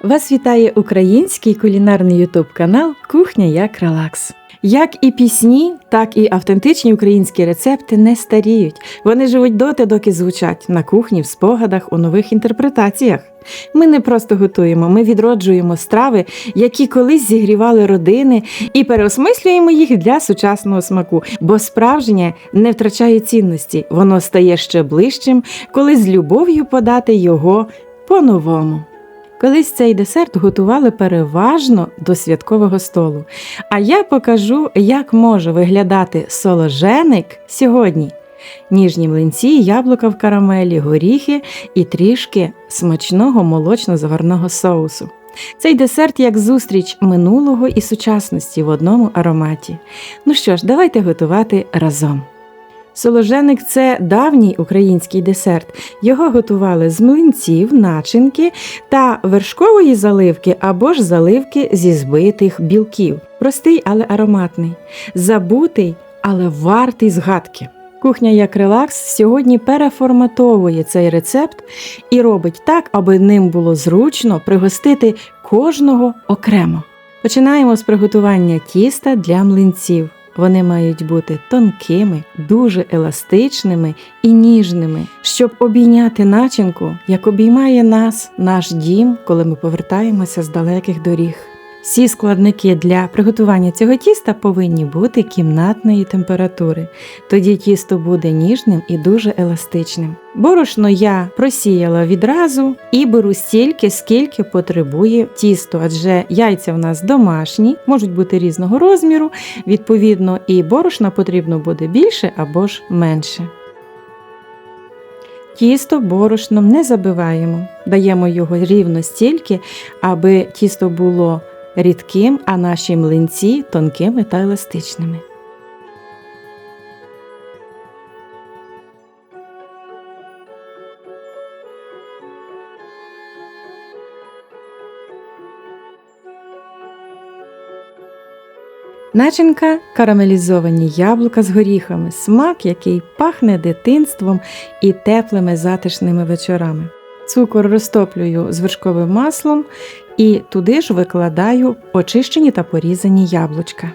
Вас вітає український кулінарний ютуб-канал «Кухня як релакс». Як і пісні, так і автентичні українські рецепти не старіють. Вони живуть доти, доки звучать на кухні, в спогадах, у нових інтерпретаціях. Ми не просто готуємо, ми відроджуємо страви, які колись зігрівали родини, і переосмислюємо їх для сучасного смаку, бо справжнє не втрачає цінності, воно стає ще ближчим, коли з любов'ю подати його по-новому. Колись цей десерт готували переважно до святкового столу. А я покажу, як може виглядати соложеник сьогодні. Ніжні млинці, яблука в карамелі, горіхи і трішки смачного молочно-заварного соусу. Цей десерт як зустріч минулого і сучасності в одному ароматі. Ну що ж, давайте готувати разом. Соложеник – це давній український десерт. Його готували з млинців, начинки та вершкової заливки або ж заливки зі збитих білків. Простий, але ароматний. Забутий, але вартий згадки. Кухня як релакс сьогодні переформатовує цей рецепт і робить так, аби ним було зручно пригостити кожного окремо. Починаємо з приготування тіста для млинців. Вони мають бути тонкими, дуже еластичними і ніжними, щоб обійняти начинку, як обіймає нас наш дім, коли ми повертаємося з далеких доріг. Всі складники для приготування цього тіста повинні бути кімнатної температури. Тоді тісто буде ніжним і дуже еластичним. Борошно я просіяла відразу і беру стільки, скільки потребує тісто, адже яйця в нас домашні, можуть бути різного розміру, відповідно і борошна потрібно буде більше або ж менше. Тісто борошном не забиваємо, даємо його рівно стільки, аби тісто було рідким, а наші млинці тонкими та еластичними. Начинка – карамелізовані яблука з горіхами, смак, який пахне дитинством і теплими затишними вечорами. Цукор розтоплюю з вершковим маслом і туди ж викладаю очищені та порізані яблучка.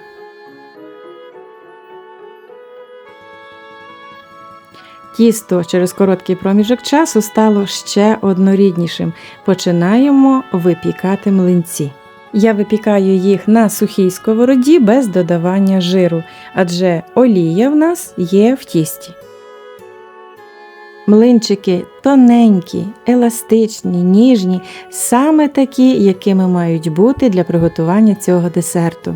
Тісто через короткий проміжок часу стало ще одноріднішим. Починаємо випікати млинці. Я випікаю їх на сухій сковороді без додавання жиру, адже олія в нас є в тісті. Млинчики тоненькі, еластичні, ніжні, саме такі, якими мають бути для приготування цього десерту.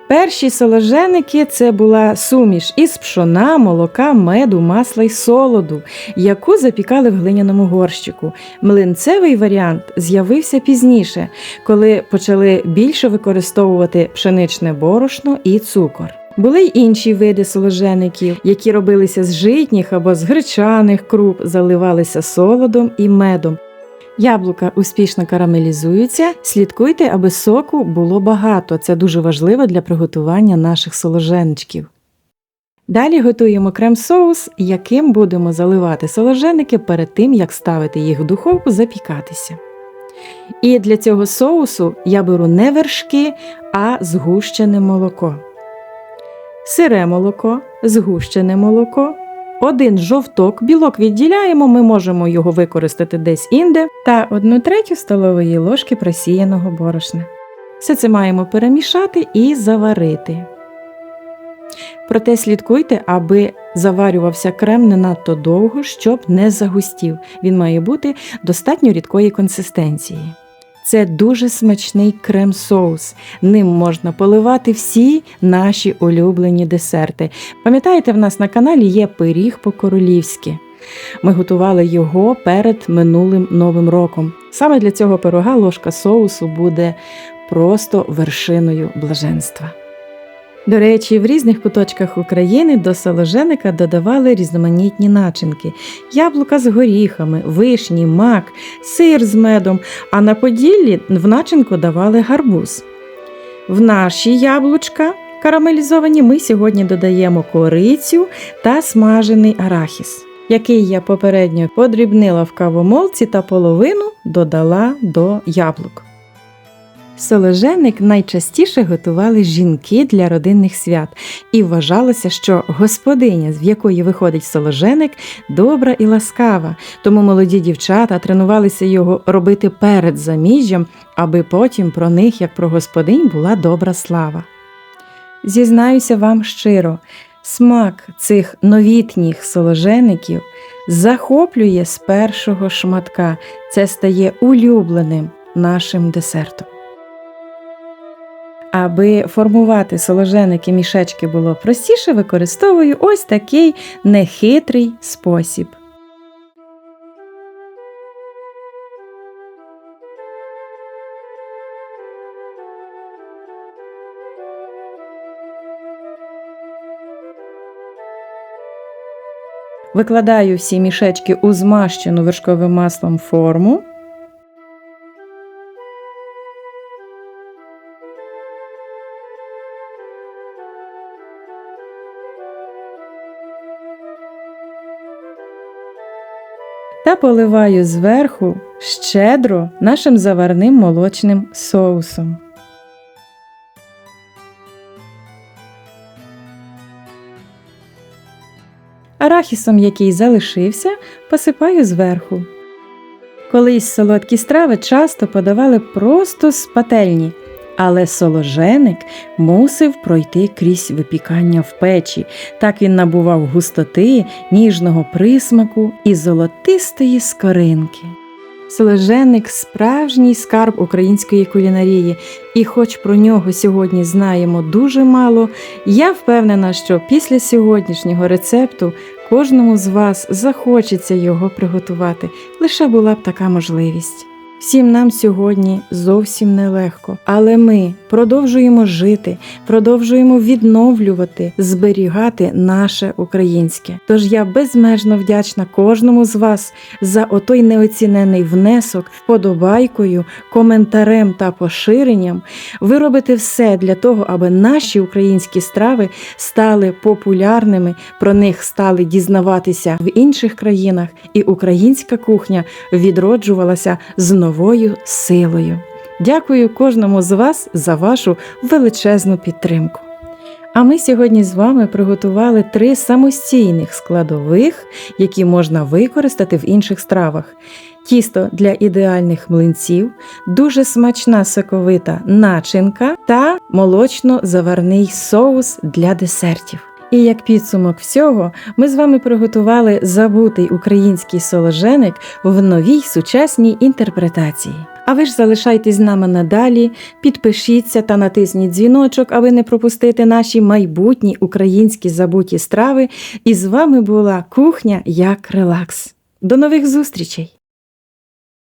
Перші соложеники – це була суміш із пшона, молока, меду, масла й солоду, яку запікали в глиняному горщику. Млинцевий варіант з'явився пізніше, коли почали більше використовувати пшеничне борошно і цукор. Були й інші види соложеників, які робилися з житніх або з гречаних круп, заливалися солодом і медом. Яблука успішно карамелізуються, слідкуйте, аби соку було багато, це дуже важливо для приготування наших соложеничків. Далі готуємо крем-соус, яким будемо заливати соложеники перед тим, як ставити їх в духовку запікатися. І для цього соусу я беру не вершки, а згущене молоко. Сире молоко, згущене молоко, один жовток, білок відділяємо, ми можемо його використати десь інде, та 1/3 столової ложки просіяного борошна. Все це маємо перемішати і заварити. Проте слідкуйте, аби заварювався крем не надто довго, щоб не загустів. Він має бути достатньо рідкої консистенції. Це дуже смачний крем-соус. Ним можна поливати всі наші улюблені десерти. Пам'ятаєте, в нас на каналі є пиріг по-королівськи. Ми готували його перед минулим Новим роком. Саме для цього пирога ложка соусу буде просто вершиною блаженства. До речі, в різних куточках України до соложеника додавали різноманітні начинки. Яблука з горіхами, вишні, мак, сир з медом, а на Поділлі в начинку давали гарбуз. В наші яблучка карамелізовані ми сьогодні додаємо корицю та смажений арахіс. який я попередньо подрібнила в кавомолці та половину додала до яблук. Соложеник найчастіше готували жінки для родинних свят, і вважалося, що господиня, в якої виходить соложеник, добра і ласкава, тому молоді дівчата тренувалися його робити перед заміжжям, аби потім про них, як про господинь, була добра слава. Зізнаюся вам щиро, смак цих новітніх соложеників захоплює з першого шматка, це стає улюбленим нашим десертом. Аби формувати соложеники-мішечки було простіше, використовую ось такий нехитрий спосіб. Викладаю всі мішечки у змащену вершковим маслом форму. Та поливаю зверху щедро нашим заварним молочним соусом. Арахісом, який залишився, посипаю зверху. Колись солодкі страви часто подавали просто з пательні, але соложеник мусив пройти крізь випікання в печі. Так він набував густоти, ніжного присмаку і золотистої скоринки. Соложеник – справжній скарб української кулінарії, і хоч про нього сьогодні знаємо дуже мало, я впевнена, що після сьогоднішнього рецепту кожному з вас захочеться його приготувати, лише була б така можливість. Всім нам сьогодні зовсім нелегко, але ми продовжуємо жити, продовжуємо відновлювати, зберігати наше українське. Тож я безмежно вдячна кожному з вас за отой неоцінений внесок, вподобайкою, коментарем та поширенням. Ви робите все для того, аби наші українські страви стали популярними, про них стали дізнаватися в інших країнах, і українська кухня відроджувалася з новою силою. Дякую кожному з вас за вашу величезну підтримку. А ми сьогодні з вами приготували 3 самостійних складових, які можна використати в інших стравах. Тісто для ідеальних млинців, дуже смачна соковита начинка та молочно-заварний соус для десертів. І як підсумок всього, ми з вами приготували забутий український соложеник в новій сучасній інтерпретації. А ви ж залишайтесь з нами надалі, підпишіться та натисніть дзвіночок, аби не пропустити наші майбутні українські забуті страви. І з вами була Кухня як релакс. До нових зустрічей!